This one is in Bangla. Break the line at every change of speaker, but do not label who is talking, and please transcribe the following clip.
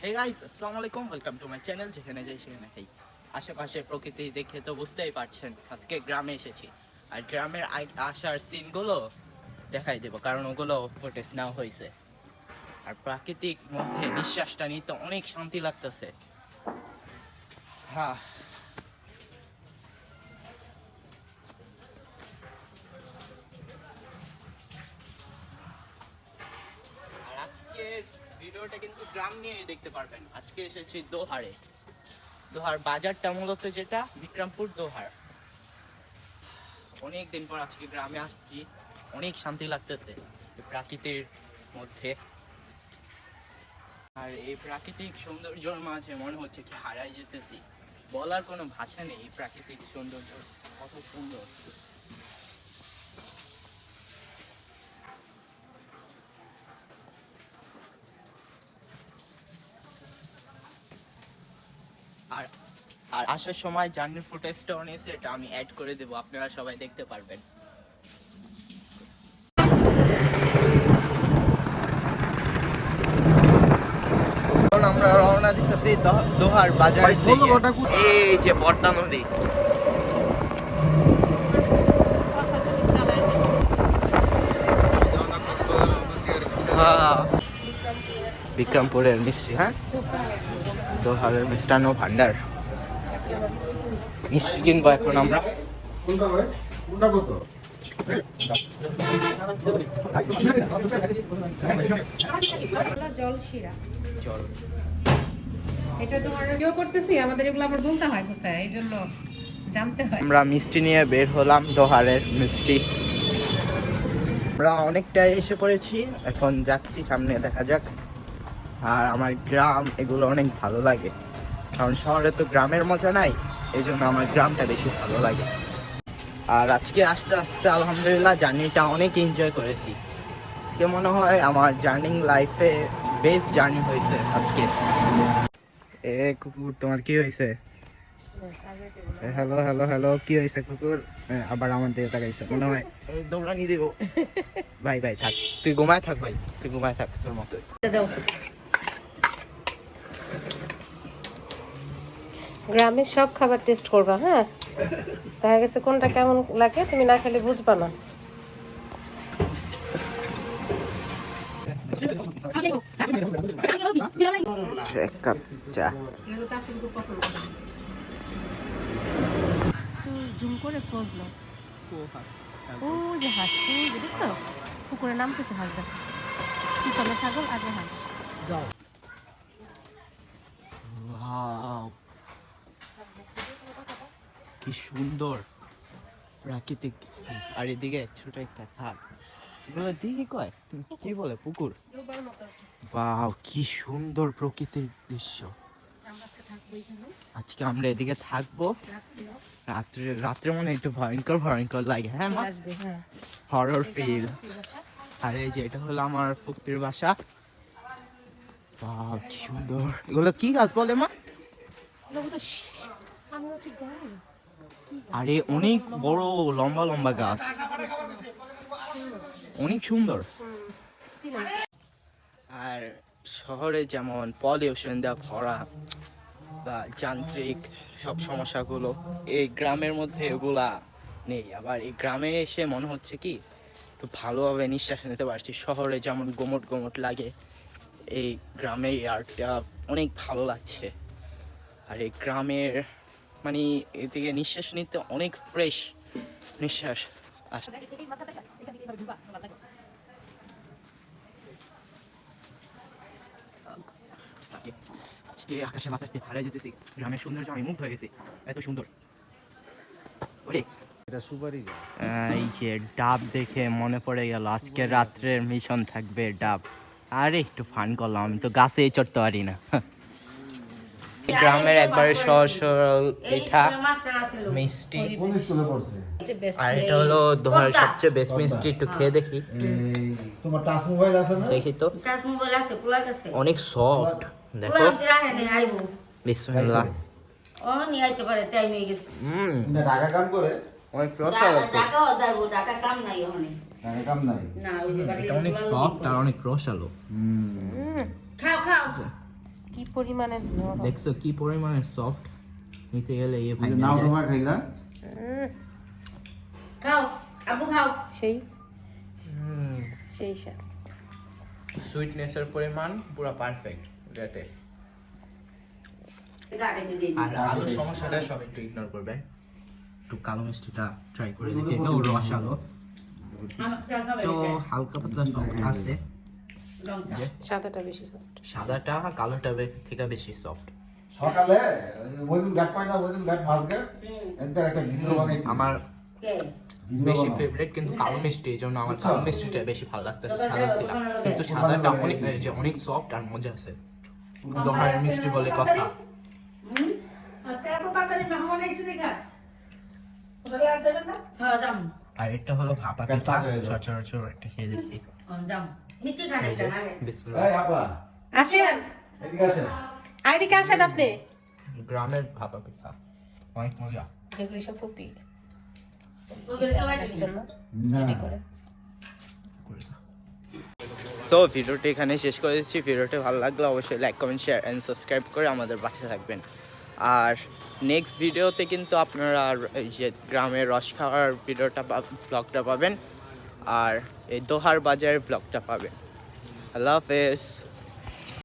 হে গাইস, আসসালামু আলাইকুম, ওয়েলকাম টু মাই চ্যানেল। যেখানে যাই সেখানে খাই। আশেপাশে প্রকৃতি দেখে তো বুঝতেই পারছেন আজকে গ্রামে এসেছি। আর গ্রামের আসার সিনগুলো দেখাই দেবো, কারণ ওগুলো ফুটেজ নেওয়া হয়েছে। আর প্রাকৃতিক মধ্যে নিঃশ্বাসটা নিতে অনেক শান্তি লাগতেছে। হ্যাঁ, আর আজকের ভিডিওটা কিন্তু গ্রাম নিয়ে দেখতে পারবেন। আজকে এসেছি দোহারে। দোহার বাজারটা মূলত যেটা বিক্রমপুর দোহার। অনেক দিন পর আজকে গ্রামে আসছি, অনেক শান্তি লাগতেছে প্রাকৃতির মধ্যে। আর এই প্রাকৃতিক সৌন্দর্যের মাঝে মনে হচ্ছে কি হারাই যেতেছি। বলার কোনো ভাষা নেই, এই প্রাকৃতিক সৌন্দর্য কত সুন্দর। আর আর আসার সময় জার্নির ফুটেজটাও নিয়েছে, এটা আমি অ্যাড করে দেবো, আপনারা সবাই দেখতে পারবেন। আমরা রওনা দিতেছি দোহার বাজার থেকে। এই যে পদ্মা নদী, বিক্রমপুরের মিষ্টি। হ্যাঁ, দোহারের মিষ্টান্ন ভান্ডার। মিষ্টি কিনবো এখন আমরা।
জল শিরা
চল,
এটা তোমার কেউ করতেছি, আমাদের এগুলো আবার বলতে হয় কোথায়, এই জন্য জানতে হয়।
আমরা মিষ্টি নিয়ে বের হলাম, দোহারের মিষ্টি। আমরা অনেকটাই এসে পড়েছি, এখন যাচ্ছি, সামনে দেখা যাক। আর আমার গ্রাম এগুলো অনেক ভালো লাগে, কারণ শহরে তো গ্রামের মজা নাই, এই জন্য আমার গ্রামটা বেশি ভালো লাগে। আর আজকে আস্তে আস্তে আলহামদুলিল্লাহ জার্নিটা অনেক এনজয় করেছি। আজকে মনে হয় আমার জার্নিং লাইফে বেস্ট জার্নি হয়েছে আজকে। এ কুকুর, তোমার কি হয়েছে? হ্যালো হ্যালো হ্যালো, কি হয়েছে কুকুর? আবার আমার দিকে তাকাইছে মনে হয়, দৌড়ানি দিব। ভাই ভাই থাক, তুই ঘুমায় থাক, ভাই তুই ঘুমায় থাক তোর মতো।
গ্রামের সব খাবার টেস্ট করবা, হ্যাঁ? দেখা গেছে কোনটা কেমন লাগে তুমি না খেলে বুঝবা না।
এক কাপ চা।
জুম করে ক্লোজ নাও। ও যে হাঁস, ওই যে দেখছো পুকুরে নামতেছে হাঁস, দেখো পিছনে ছাগল, আগে হাঁস।
Wow, কি সুন্দর প্রাকৃতিক। আর এদিকে ছোট একটা খাল, এগুলো দিকে কয় তুমি কি বলে, পুকুর। বাহ, কি সুন্দর প্রকৃতির দৃশ্য। আজকে আমরা এদিকে থাকবো। রাত্রে রাত্রে মনে হয় একটু ভয়ঙ্কর ভয়ঙ্কর লাগে। হ্যাঁ, হরর ফিল। আর এই যে এটা হলো আমার ফুপির বাসা। বাহ, কি সুন্দর। এগুলো কি গাছ বলে মা? আরে অনেক বড় লম্বা লম্বা গাছ, অনেক সুন্দর। আর শহরে যেমন পলিউশন দিয়ে ভরা বা যান্ত্রিক সব সমস্যাগুলো, এই গ্রামের মধ্যে এগুলা নেই। আবার এই গ্রামে এসে মনে হচ্ছে কি একটু ভালোভাবে নিঃশ্বাস নিতে পারছি। শহরে যেমন গোমট গোমট লাগে, এই গ্রামে এয়ারটা অনেক ভালো লাগছে। আর এই গ্রামের মানে এদিকে নিঃশ্বাস নিতে অনেক ফ্রেশ নিঃশ্বাস আসছে। আজকে আকাশে বাতাসে হারাই যেতেছি, গ্রামের সৌন্দর্য আমি মুগ্ধ হয়ে গেছি, এত সুন্দর। এই যে ডাব দেখে মনে পড়ে গেল আজকে রাত্রের মিশন থাকবে ডাব। আরে একটু ফান করলাম, আমি তো গাছে চড়তে পারি না। গ্রামের একবারে সহজ সরল পিঠা মিষ্টি। আর এটা হলো দোহার সবচেয়ে বেস্ট মিষ্টি, একটু খেয়ে দেখি।
তোমার টাচ মোবাইল আছে না?
দেখি তো, অনেক সফট, দেখো। বিসমিল্লাহ।
ঢাকা কাম করে?
অনেক রসালো,
ঢাকা কাম নাই।
এটা অনেক সফট আর অনেক রসালো।
খাও খাও। কি পরিমাণে নরম।
দেখছো কি পরিমাণে সফট, নিতে গেলে এই ভাই
নাও তোমার খাইলা
খাও আবু খাও।
সেই সেই স্বাদ।
সুইটনেসের পরিমাণ পুরো পারফেক্ট এটাতে।
এটা আগে দিয়ে দিই।
আর আলুর সমস্যাটা সব একটু ইগনোর করবেন, একটু কালো মিষ্টিটা ট্রাই করে দেখি। এটাও রস আলো, তো হালকা পাতলা সফট আছে,
সাদাটা বেশি সফট।
সাদাটা কালোটা থেকে বেশি সফট।
সকালে ওইদিন গাট পাই না, ওইদিন গাট মাছ গাট এনটার একটা ভিডিও বানাই।
আমার
কে
বেশি ফেভারিট কিন্তু কালো মিষ্টি, এই জন্য আমার কালো মিষ্টিটা বেশি ভালো লাগতেছে সাদার থেকে। কিন্তু সাদাটা অনেক যে অনেক সফট আর মজা আছে। দোহার মিষ্টি বলে কথা।
আজকে এত তাড়াতাড়ি মেহমান এসে দেখা ওরে আর যাবেন না। হ্যাঁ যাম
আর এটা হলো ভাপা
পেট
পিঠা,
পাকা হয়ে যাবে।
সচরাচর একটা খেয়ে দেখি।
যাম মিষ্টি খান একটা না।
বিসমিল্লাহ।
এই আপা
আসেন,
এদিকে আসেন।
আইদিকে আসেন আপনি।
গ্রামের ভাপা পিঠা অনেক মজা।
যেগুলি সব ফুপি
ওকে তো বাইরে
জন্য
না
রেডি করে।
সো ভিডিওটি এখানে শেষ করে দিচ্ছি। ভিডিওটি ভালো লাগলে অবশ্যই like comment share and subscribe করে আমাদের পাশে থাকবেন। আর নেক্সট ভিডিওতে কিন্তু আপনারা এই যে গ্রামের রস খাওয়ার ভিডিওটা ব্লগটা পাবেন, আর এই দোহার বাজারের ব্লগটা পাবেন। আল্লাহ হাফেজ।